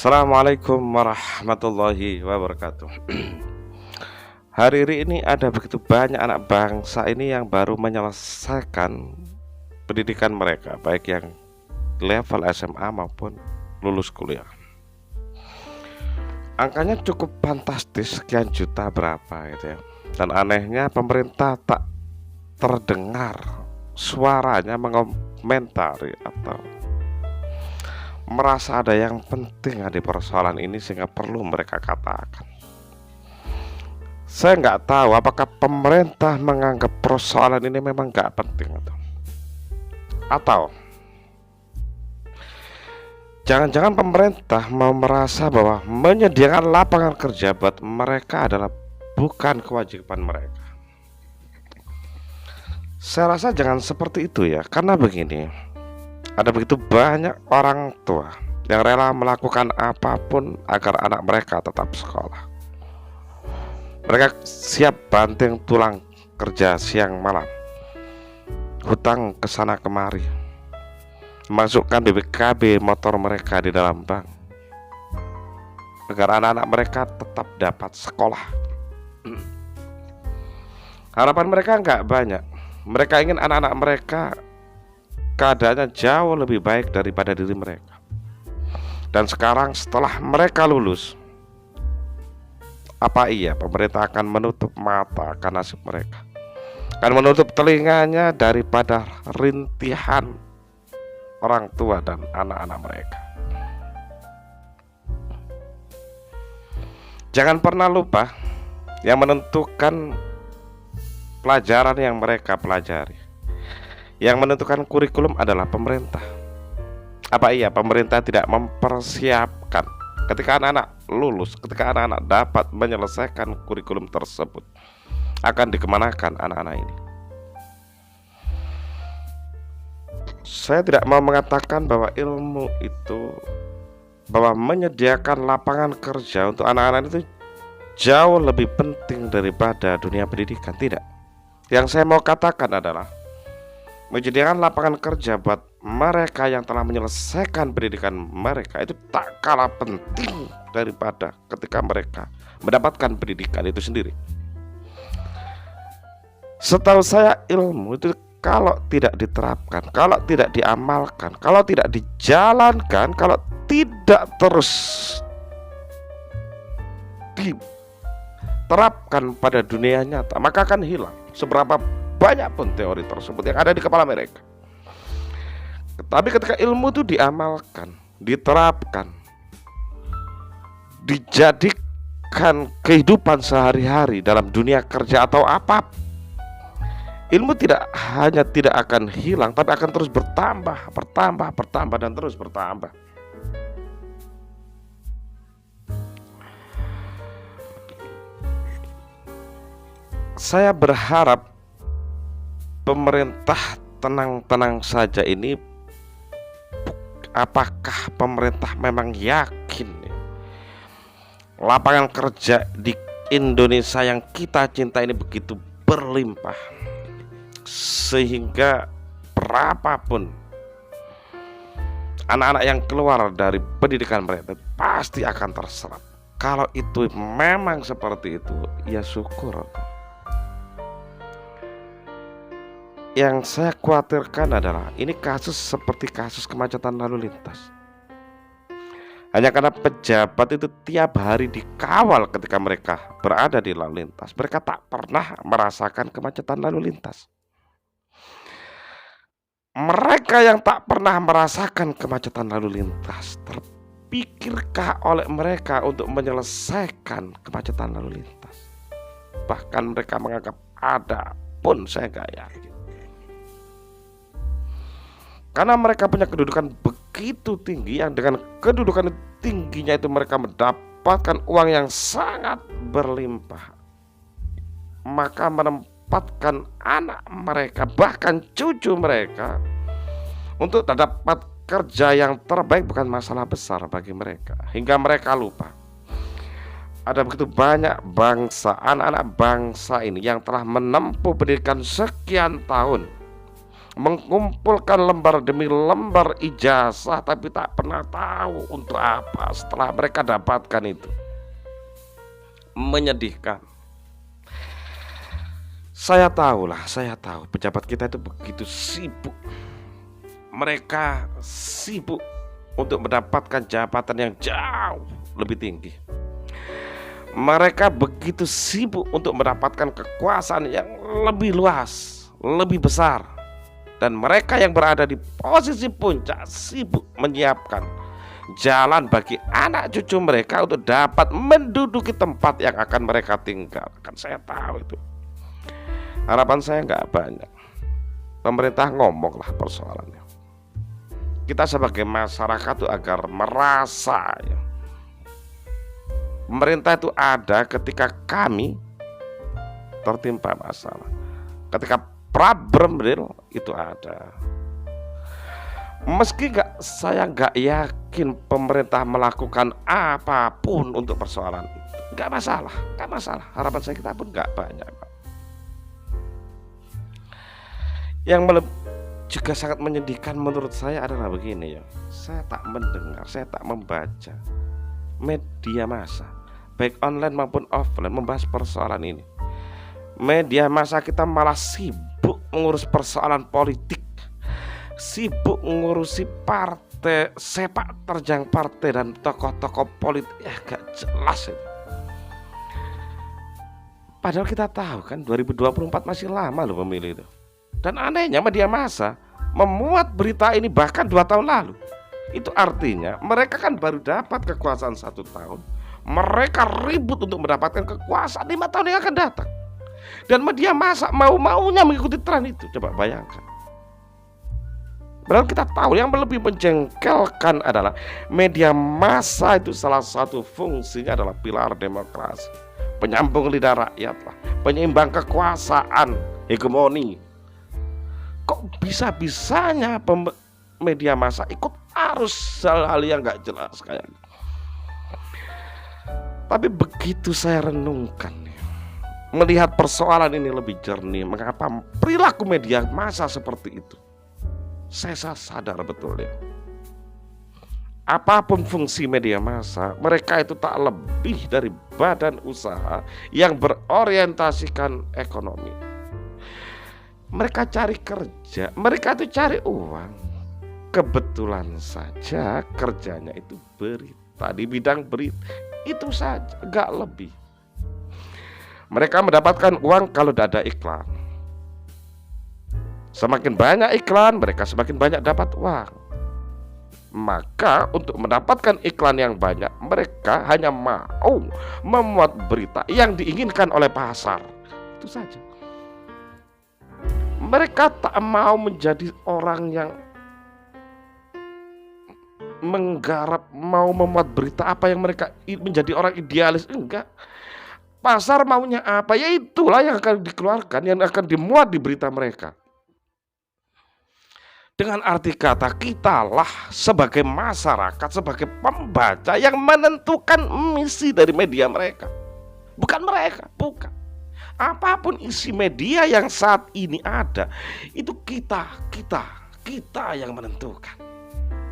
Assalamualaikum warahmatullahi wabarakatuh. Hari ini ada begitu banyak anak bangsa ini yang baru menyelesaikan pendidikan mereka, baik yang level SMA maupun lulus kuliah. Angkanya cukup fantastis, sekian juta berapa gitu ya. Dan anehnya pemerintah tak terdengar suaranya mengomentari atau merasa ada yang penting di persoalan ini sehingga perlu mereka katakan. Saya nggak tahu apakah pemerintah menganggap persoalan ini memang nggak penting atau jangan-jangan pemerintah mau merasa bahwa menyediakan lapangan kerja buat mereka adalah bukan kewajiban mereka. Saya rasa jangan seperti itu ya, karena begini, ada begitu banyak orang tua yang rela melakukan apapun agar anak mereka tetap sekolah. Mereka siap banting tulang kerja siang malam, hutang kesana kemari, masukkan BPKB motor mereka di dalam bank agar anak-anak mereka tetap dapat sekolah. Harapan mereka nggak banyak. Mereka ingin anak-anak mereka keadaannya jauh lebih baik daripada diri mereka. Dan sekarang setelah mereka lulus, apa iya pemerintah akan menutup mata akan nasib mereka, akan menutup telinganya daripada rintihan orang tua dan anak-anak mereka? Jangan pernah lupa, yang menentukan pelajaran yang mereka pelajari, yang menentukan kurikulum adalah pemerintah. Apa iya pemerintah tidak mempersiapkan ketika anak-anak lulus, ketika anak-anak dapat menyelesaikan kurikulum tersebut, akan dikemanakan anak-anak ini? Saya tidak mau mengatakan bahwa ilmu itu, bahwa menyediakan lapangan kerja untuk anak-anak itu jauh lebih penting daripada dunia pendidikan. Tidak. Yang saya mau katakan adalah menyediakan lapangan kerja buat mereka yang telah menyelesaikan pendidikan mereka itu tak kalah penting daripada ketika mereka mendapatkan pendidikan itu sendiri. Setahu saya ilmu itu kalau tidak diterapkan, kalau tidak diamalkan, kalau tidak dijalankan, kalau tidak terus diterapkan pada dunia nyata, maka akan hilang. Seberapa banyak pun teori tersebut yang ada di kepala mereka. Tapi ketika ilmu itu diamalkan, diterapkan, dijadikan kehidupan sehari-hari dalam dunia kerja atau apapun, ilmu tidak hanya tidak akan hilang, tapi akan terus bertambah dan terus bertambah. Saya berharap pemerintah tenang-tenang saja ini. Apakah pemerintah memang yakin lapangan kerja di Indonesia yang kita cinta ini begitu berlimpah, sehingga berapapun anak-anak yang keluar dari pendidikan mereka pasti akan terserap? Kalau itu memang seperti itu, ya syukur. Yang saya khawatirkan adalah ini kasus seperti kasus kemacetan lalu lintas. Hanya karena pejabat itu tiap hari dikawal ketika mereka berada di lalu lintas, mereka tak pernah merasakan kemacetan lalu lintas. Mereka yang tak pernah merasakan kemacetan lalu lintas, terpikirkah oleh mereka untuk menyelesaikan kemacetan lalu lintas? Bahkan mereka menganggap ada pun, saya gak yakin. Karena mereka punya kedudukan begitu tinggi, yang dengan kedudukan tingginya itu mereka mendapatkan uang yang sangat berlimpah, maka menempatkan anak mereka, bahkan cucu mereka, untuk dapat kerja yang terbaik bukan masalah besar bagi mereka. Hingga mereka lupa ada begitu banyak bangsa, anak-anak bangsa ini yang telah menempuh pendidikan sekian tahun mengumpulkan lembar demi lembar ijazah, tapi tak pernah tahu untuk apa setelah mereka dapatkan itu. Menyedihkan. Saya tahu pejabat kita itu begitu sibuk. Mereka sibuk untuk mendapatkan jabatan yang jauh lebih tinggi. Mereka begitu sibuk untuk mendapatkan kekuasaan yang lebih luas, lebih besar. Dan mereka yang berada di posisi puncak sibuk menyiapkan jalan bagi anak cucu mereka untuk dapat menduduki tempat yang akan mereka tinggalkan. Saya tahu itu. Harapan saya nggak banyak. Pemerintah ngomonglah persoalannya. Kita sebagai masyarakat itu agar merasa ya, pemerintah itu ada ketika kami tertimpa masalah. Ketika problem real itu ada. Meski saya nggak yakin pemerintah melakukan apapun untuk persoalan itu, nggak masalah. Harapan saya kita pun nggak banyak, Pak. Yang juga sangat menyedihkan menurut saya adalah begini ya. Saya tak mendengar, saya tak membaca media massa, baik online maupun offline, membahas persoalan ini. Media massa kita malah sibuk mengurus persoalan politik, sibuk mengurusi partai, sepak terjang partai dan tokoh-tokoh politik. Ya gak jelas itu. Padahal kita tahu kan 2024 masih lama loh pemilu itu. Dan anehnya media massa memuat berita ini bahkan 2 tahun lalu. Itu artinya mereka kan baru dapat kekuasaan 1 tahun, mereka ribut untuk mendapatkan kekuasaan 5 tahun yang akan datang. Dan media massa mau-maunya mengikuti tren itu. Coba bayangkan. Padahal kita tahu yang lebih menjengkelkan adalah media massa itu salah satu fungsinya adalah pilar demokrasi, penyambung lidah rakyat lah, penyeimbang kekuasaan, hegemoni. Kok bisa-bisanya media massa ikut arus hal-hal yang gak jelas kayaknya. Tapi begitu saya renungkan, melihat persoalan ini lebih jernih, mengapa perilaku media massa seperti itu, saya sadar betul ya. Apapun fungsi media massa, mereka itu tak lebih dari badan usaha yang berorientasikan ekonomi. Mereka cari kerja, mereka itu cari uang. Kebetulan saja kerjanya itu berita, di bidang berita, itu saja, gak lebih. Mereka mendapatkan uang kalau ada iklan. Semakin banyak iklan, mereka semakin banyak dapat uang. Maka untuk mendapatkan iklan yang banyak, mereka hanya mau memuat berita yang diinginkan oleh pasar. Itu saja. Mereka tak mau menjadi orang yang menggarap, mau memuat berita apa yang mereka menjadi orang idealis. Enggak. Pasar maunya apa, ya itulah yang akan dikeluarkan, yang akan dimuat di berita mereka. Dengan arti kata, kitalah sebagai masyarakat, sebagai pembaca yang menentukan misi dari media mereka. Bukan mereka, bukan. Apapun isi media yang saat ini ada, itu kita yang menentukan.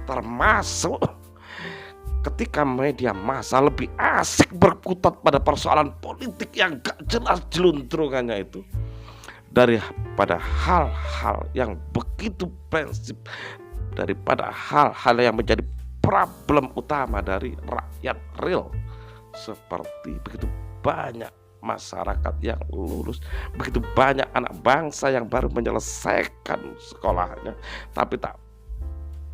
Termasuk ketika media massa lebih asik berkutat pada persoalan politik yang gak jelas jeluntrungannya itu, daripada hal-hal yang begitu prinsip, daripada hal-hal yang menjadi problem utama dari rakyat real, seperti begitu banyak masyarakat yang lulus, begitu banyak anak bangsa yang baru menyelesaikan sekolahnya, tapi tak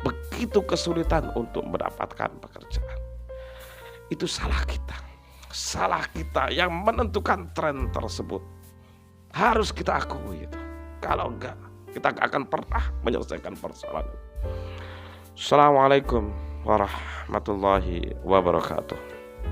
begitu kesulitan untuk mendapatkan pekerjaan. Itu salah kita yang menentukan tren tersebut. Harus kita akui itu. Kalau enggak, kita gak akan pernah menyelesaikan persoalan itu. Assalamualaikum warahmatullahi wabarakatuh.